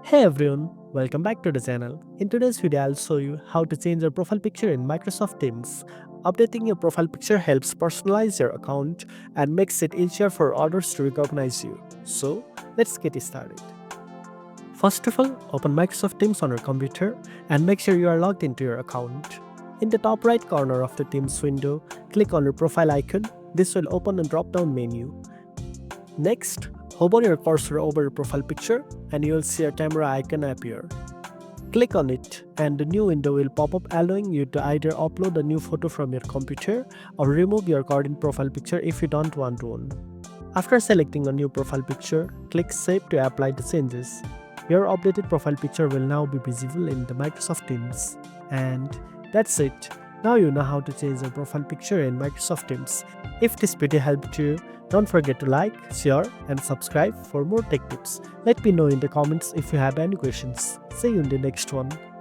Hey everyone, welcome back to the channel. In today's video, I'll show you how to change your profile picture in Microsoft Teams. Updating your profile picture helps personalize your account and makes it easier for others to recognize you. So, let's get started. First of all, open Microsoft Teams on your computer and make sure you are logged into your account. In the top right corner of the Teams window, click on your profile icon. This will open a drop-down menu. Next, hover your cursor over your profile picture and you will see a camera icon appear. Click on it and the new window will pop up, allowing you to either upload a new photo from your computer or remove your current profile picture if you don't want one. After selecting a new profile picture, click Save to apply the changes. Your updated profile picture will now be visible in the Microsoft Teams. And that's it. Now you know how to change your profile picture in Microsoft Teams. If this video helped you, don't forget to like, share and subscribe for more tech tips. Let me know in the comments if you have any questions. See you in the next one.